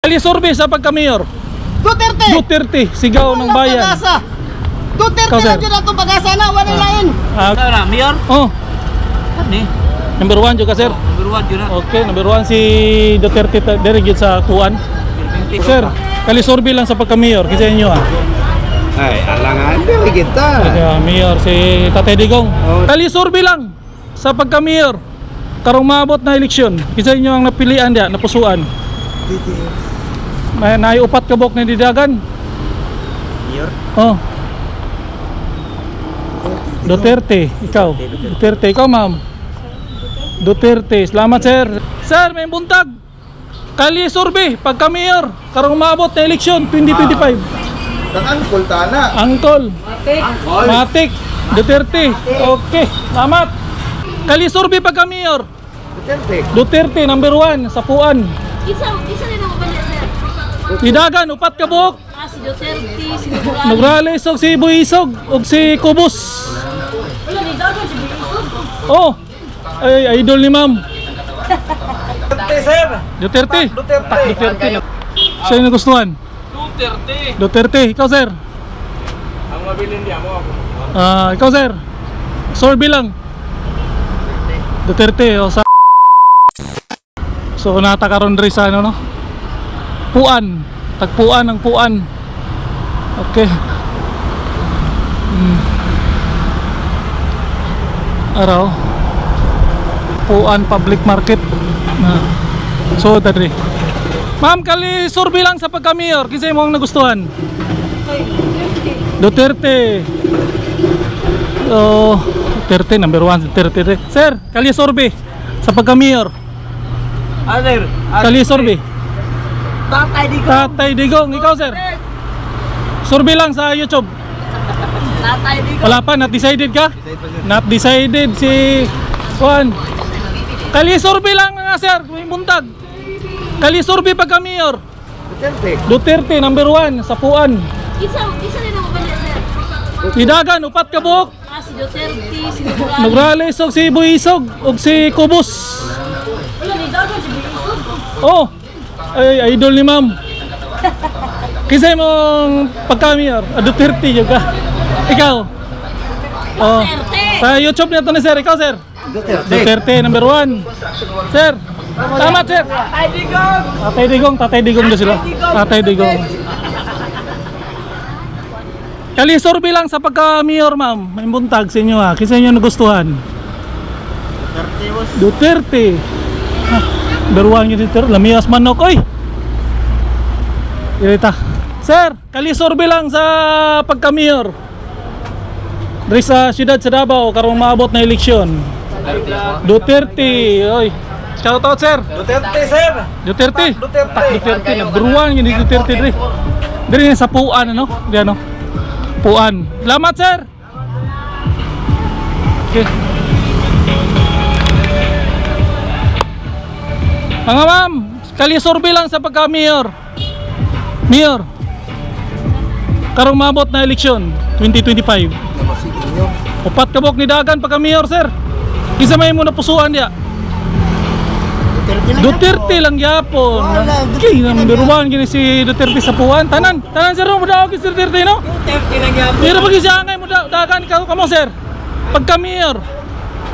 Kalisurbe sa pagka-mayor. Duterte. Duterte, sigaw ng bayan. Pag-asa. Duterte Ikaw, sir. na dyan atong pag-asa na, wala lain. Ano, mayor? Oh, Ni. number 1 juga sir. Number 1 yun na. Okay, number 1 si Duterte dirigid sa Tuan. Sir, kalisurbe lang sa pagka-mayor kasi inyo Ay, alangan dili kita. Mayor si Tatay Digong. Oh. Kalisurbe lang sa pagka-mayor. Karong maabot na eleksyon, kasi inyo ang napilian diya, napusuan. May naiupat ka bok na didagan. Mayor? Oh. Duterte, ikaw. Duterte, ikaw ma'am. Duterte, salamat sir. Sir, may buntag. Kalisurbe, pagka-mayor, karong maabot na eleksyon 2025. Angkol tana. Angkol. Matik. Duterte. Okay, salamat. Kalisurbe pagka-mayor. Duterte. Duterte, number 1 sa Puan. Isa rin ako balik, sir. Didagan, upat ka bok. Si Duterte, si Nograles. Nograles og si Buisog og si Kubos. Wala, ni Dagan, si Bilisog. Oh, ay idol ni ma'am. Duterte, sir. Duterte. Duterte. Duterte. Siya yung nagustuhan. Duterte. Duterte. Ikaw sir. Ang mabilin di mo ako. Ikaw sir. Sorby lang. Duterte. O sa so natakaroon rin sa ano no? Puan. Tagpuan ng Puan. Okay. Araw. Puan Public Market. So tadi. Ma'am, kali survey lang sa pagka-mayor kasi mo ang nagustuhan. Duterte. Oh, Duterte number 1 Duterte. Sir, kali survey sa pagka-mayor. Azer. Kali survey. Tatay Digong. Tatay Digong, ikaw sir. Survey lang sa YouTube. Tatay Digong. Wala pa, not decided ka? Not decided si Juan. Kali survey lang nga sir, may buntag. Kali survey pagka-mayor. Duterte. Duterte number 1 sa Puan. Isa rin ako balik, sir. Didagan, upat ka bok. Si Duterte, si Nograles. Nograles og si Buisog og si Kubos. Wala, ni Dagan, si Bilisog. Oh, ay idol ni ma'am. Kisay mong pagka-mayor, Duterte juga. Ikaw. Oh. Sa YouTube na to ni sir, ikaw sir. Duterte. Duterte number 1. Sir. Tama sir. Tatay Digong. Tatay Digong na sila. Tatay Digong. Kalisurbe lang sa pagka-mayor ma'am. May buntag sa inyo ha. Kisa inyo nagustuhan. Duterte. Beruang yun dito. Lamias manok oy. Irita. Sir, kalisurbe lang sa pagka-mayor. Dari sa siyudad sa Davao karong maabot na eleksyon. Duterte. Oy. Shout out sir. Duterte, sir. Duterte. Duterte. Duterte. Beruang yun Duterte diri. Diri sa Puan ano? Di ano? Puan. Salamat sir. Okay. Mga ma'am, kalisurbe lang sa pagka-mayor. Mayor. Karong mabot na eleksyon 2025. Upat kabok ni Dagan pagka-mayor sir. Kisa may mo napusuan diya. Duterte lang yapon. Okay, number 1 gini si Duterte sa Puan. Tanan sir mo daw si Duterte no? Duterte lang yan. Pero pag isangay mo Dagan ikaw kamo sir. Pagka-mayor.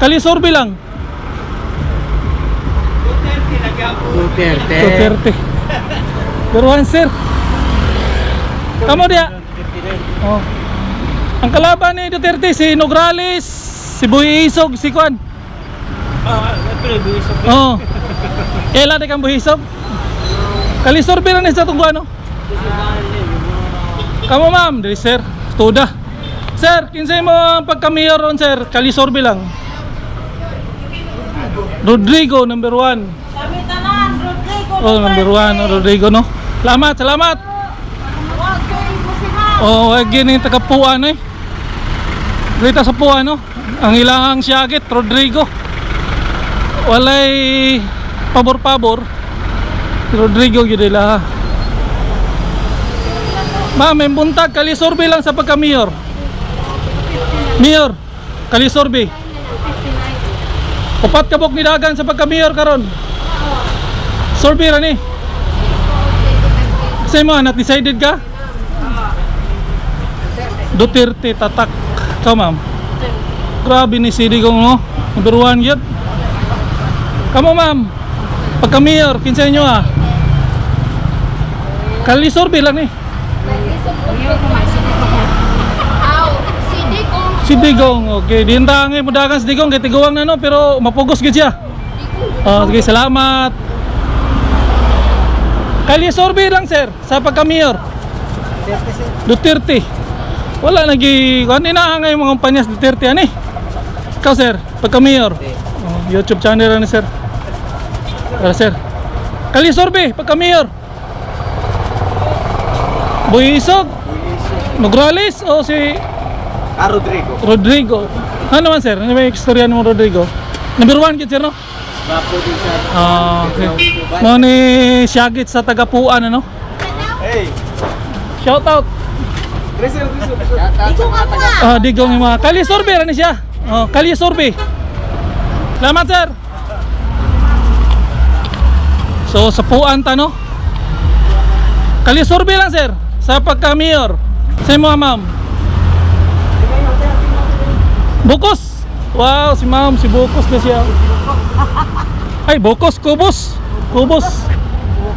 Kalisurbe lang. Duterte. Duterte. Beruan sir. Kamu dia. Oh. Ang kalaban ni Duterte si Nograles, si Buisog, si Kwan. Oh. Kailan kang Buisog? Kalisurbe lang sa tunggu ano? Kamu ma'am, dari sir. Tuda. Sir, kinsay mo ang pagka-mayor ron sir? Kalisurbe lang. Rodrigo number 1. Kami tanan, Rodrigo. Oh, number 1, Rodrigo no. Salamat. Oh, gini taga Puan eh. Dito sa Puan no. Ang ilang siyagit Rodrigo. Walay pabor-pabor. Rodrigo gyud nila. Ma'am, may buntag kalisurbe lang sa pagka-mayor. Mayor, kalisurbe. Upat kabok ni Dagan sa pagka-mayor karon. Survey ra ni. Say mo, not decided ka? Duterte tatak. Ikaw ma'am? Grabe ni CD kong no. Number 1 yun. Kamo ma'am. Pagka mayor, kinsay nyo ah. Kali survey lang eh. Aw, si Digong. Si Digong, okay. Dintangin mo dagan si Digong kay tiguang na no, pero mapugos gid siya. Sige, salamat. Kali survey lang sir sa pagka mayor. Duterte. Wala lagi kuan inaangay mga kumpanya sa Duterte ani. Ikaw sir, pagka mayor. YouTube channel ani sir. Sir. Kali survey pagka mayor. Boy Isog. Nograles o si Rodrigo. Rodrigo. Ano naman sir? Ano may istorya mo Rodrigo? Number 1 gid sir no? Bapo din sa... Okay. Mo ni Siagit sa tagapuan ano? Hey! Shout out. Digong ka pa! Digong yung mga Kali survey rin siya. Kali survey. Salamat sir. So sa puan ta no? Kali survey lang sir sa pagka mayor. Sa mga ma'am. Bukos. Wow, si ma'am, si Bukos na siya. Ay, Bukos, Kubos. Kubos.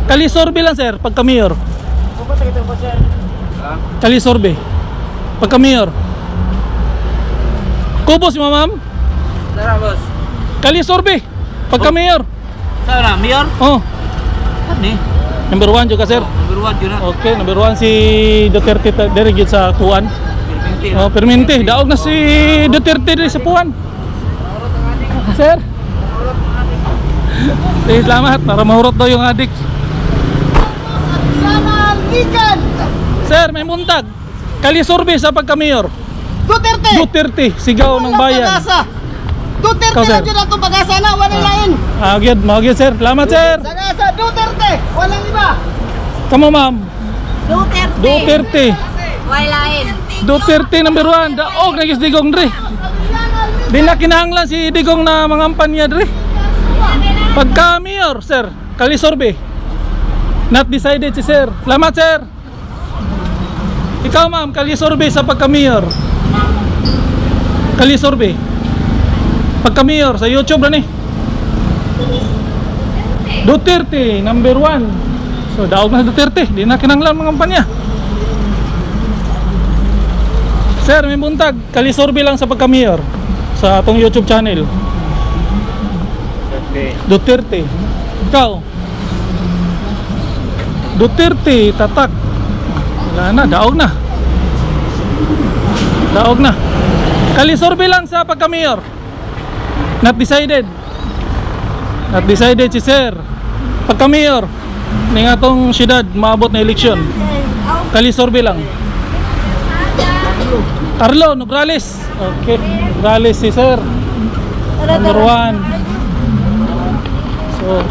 Kali survey lang sir pagka mayor. Kali survey pagka mayor. Kubos mo ma'am. Tara, boss. Kali survey pagka mayor. Saan na, mayor? Oh, Ni. number 1 juga sir. Number 1 yun na. Okay, number 1 si Duterte diri gid sa Puan. Permente, daog na si Duterte diri sa Puan. Sir. Salamat, para mahurot daw yung adik. Sir, may muntag. Kali survey sa pagka-mayor. Duterte! Duterte, sigaw ng bayan. Duterte Ikaw, sir. na dyan ang pag-asa na, walang lain. Magyod sir. Salamat sir. Sagasa, Duterte! Walang iba! Kamo ma'am. Duterte. Duterte. Walain. Duterte number 1. Daog na gis Digong dre. Di na kinahanglan si Digong na mangampan niya dre. Pagka mayor sir, kali survey. Not decided si sir. Salamat sir. Ikaw ma'am, kali survey sa pagka mayor. Kali survey pagka mayor sa YouTube na ni. Duterte number 1. So daog na Duterte, di na kinahanglan mangampan niya. Sir, may buntag, kali survey lang sa pagka mayor sa atong YouTube channel. Duterte. Ikaw? Duterte, tatak. Wala na, daog na. Daog na. Kali survey lang sa pagka-mayor. Not decided. Not decided si sir. Pagka-mayor ning atong syudad maabot na eleksyon. Kali survey lang. Carlo Nograles. Okay, Nograles si sir. Number 1. So,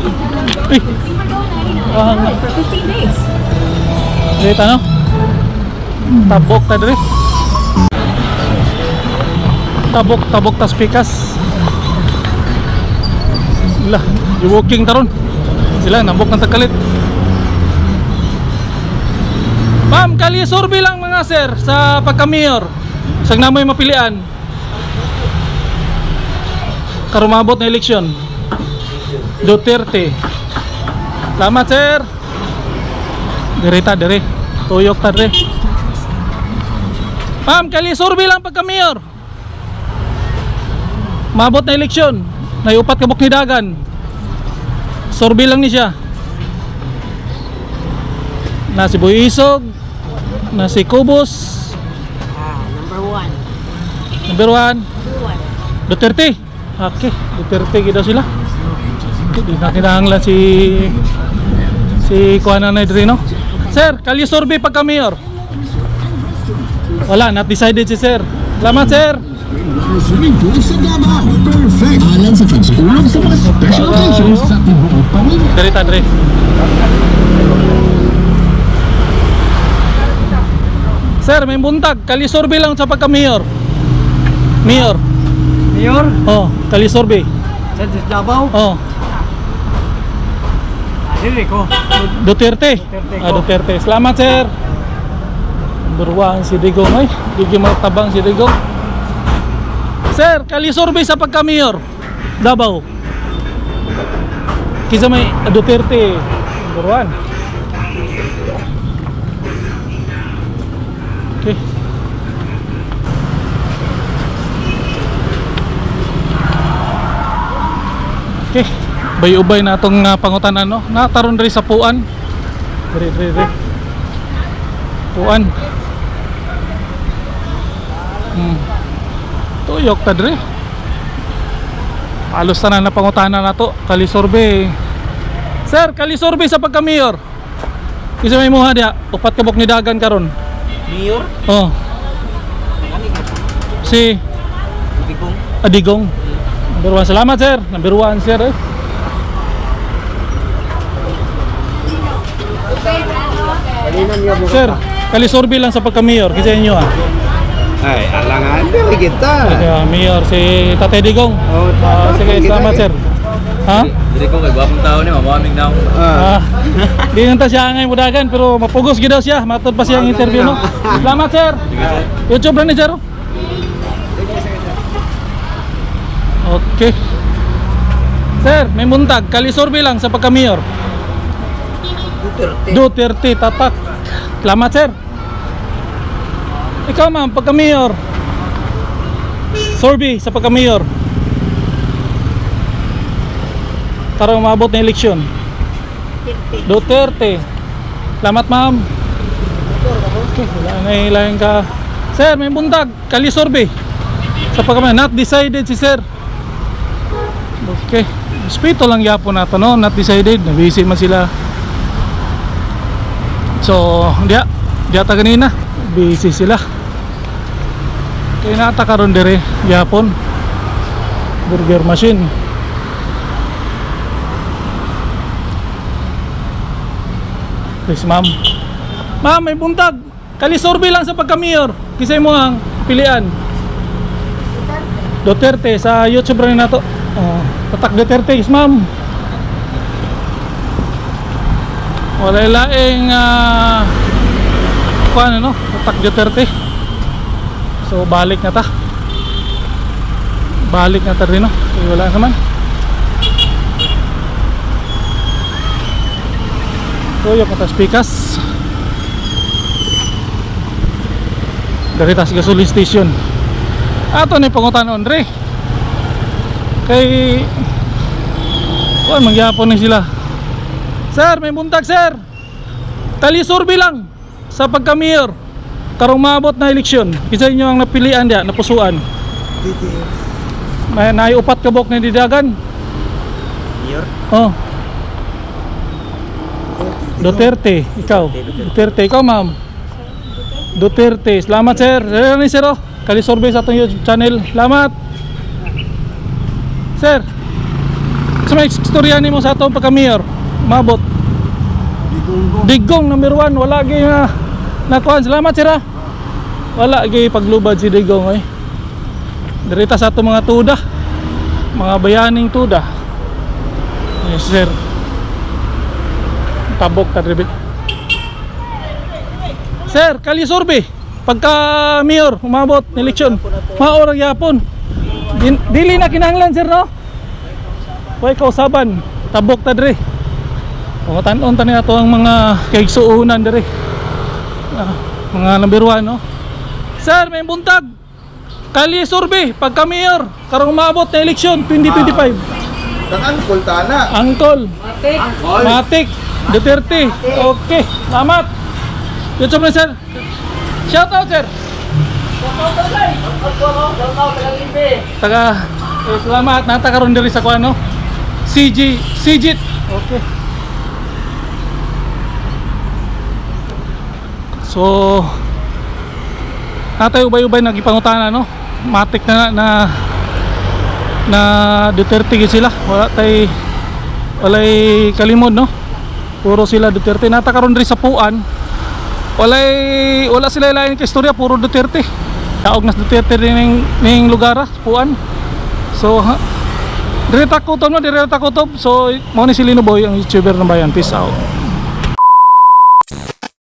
dito ano? Tabok ta diri. Tabok tas pikas. Lah, yung walking taron. Sila nabok ng tagkalit. Ma'am, kali survey lang mga sir sa pagka-mayor. Sag namoy mapilian. Karumabot na eleksyon. Duterte. Salamat sir. Diri ta diri. Tuyok ta diri. Ma'am, kali survey lang pagka-mayor. Mabot na eleksyon. Nayupat kabuk ni dagan. Survey lang ni siya. Na si Boy Isog, na si Kubos. Number 1. Duterte. Okay, Duterte gid sila. Di na kinahanglan si kuana na diri no. Sir, kali survey pagka mayor. Wala, not decided si sir. Salamat sir. Perfect. Alan sa pagsuulog sa mga special occasions sa tibuok pamilya. Diri ta diri. Sir, may buntag, kali survey lang sa pagka mayor. Mayor. Mayor? Oh, kali survey. Sa Davao? Oh. Rico. Duterte. Duterte. Salamat, sir. Number 1 si Digong ay. Digong matabang si Digong. Sir, kali survey sa pagka-mayor Davao. Kisa may Duterte. Number 1. Okay. Okay. Bay-ubay na itong pangutanan, no? Nataron rin sa puan. Diri. Puan. Tuyok ta diri. Halos tanan na pangutanan na to. Kalisorbe. Sir, kalisorbe sa pagka-mayor. Kisa may muha dia, upat ka bok ni dagan karon. Mayor? Oh. Si Digong. Adigong. Number 1. Salamat, sir. Number 1, sir. Sir, kalisorbe lang sa pagka-mayor. Kisa inyo Ay, alangan dari kita. Mayor si Tatay Digong. Oh, sige, salamat, sir. Ha? Jadi ko kay gwapong tao ni mamamig na ako. Di nanta siya ngay mudagan pero mapugos gid daw siya. Matod pa siyang interview, no. Salamat, sir. YouTube na ni sir. Okay. Sir, may muntag, kalisorbe lang sa pagka-mayor. Duterte tatak. Salamat, sir. Ikaw, ma'am, pagka-mayor. Sorby sa pagka-mayor. Para umabot na eleksyon. Duterte. Salamat, ma'am. Okay, wala na ilahin ka. Sir, may buntag, kalisorbe sa pagka-mayor. Not decided si sir. Okay. Spito lang yapon nato, no? Not decided. Nabisi man sila. So, diya ta kanina. Busy sila. Kaya nata karon dire yapon. Burger machine. Please, ma'am. Ma'am, may buntag. Kalisorbe lang sa pagka-mayor. Kisay mo ang pilian. Duterte sa YouTube rin na to. Tatak Duterte, ma'am. Wala ilaing paano, no? Tatak Duterte. So balik na ta. Balik na ta rin, no? So, wala naman. So yung katas pikas. Daritas gasoline station. Ato ni pangutanon re. Kay mangyapon ni sila. Sir, may buntag, sir. Kalisorbe lang sa pagka-mayor karong maabot na eleksyon. Isa inyo ang napilian diya, napusuan. May naiupat ka bok na didagan. Mayor? Oh. Duterte, ikaw. Duterte, ikaw, ma'am. Duterte. Salamat, sir. Sir, oh. Kalisorbe sa atong YouTube channel. Salamat. Sir, sa may istorya ni mo sa atong pagka-mayor mabot. Digong number 1. Wala gay na nakuhan. Salamat, sir, ha. Wala gay paglubad si Digong, eh. Dirita sa atong mga tuda, mga bayaning tuda. Yes, sir. Tabok ta ribit. Sir, kalisorbe pagka mayor umabot ng eleksyon maorag yapon. Dili na kinahanglan, sir, no? Way kausaban, tabok ta dire. Pangutanon ta niya to ang mga kaigsuunan dire. Mga number 1, no? Sir, may buntag. Kalisorbe pagka mayor karong umabot ng eleksyon 2025. Angkol tana. Angkol. Matik. Duterte. Okay, salamat. YouTube na, sir. Shout out, sir. Taga, salamat. Nata karon diri sa kuano. CJit. Okay. So, natay ubay-ubay nagipangutana, no? Matik na Duterte gid sila. Walay kalimod, no? Puro sila Duterte. Nata karon diri sa puan. Wala sila lain ka istorya, puro Duterte. Taog nas Duterte rin ning lugar, puan. So Dire takutob no, dire takutob. So mo ni si Lino Boy ang YouTuber ng bayan. Peace out.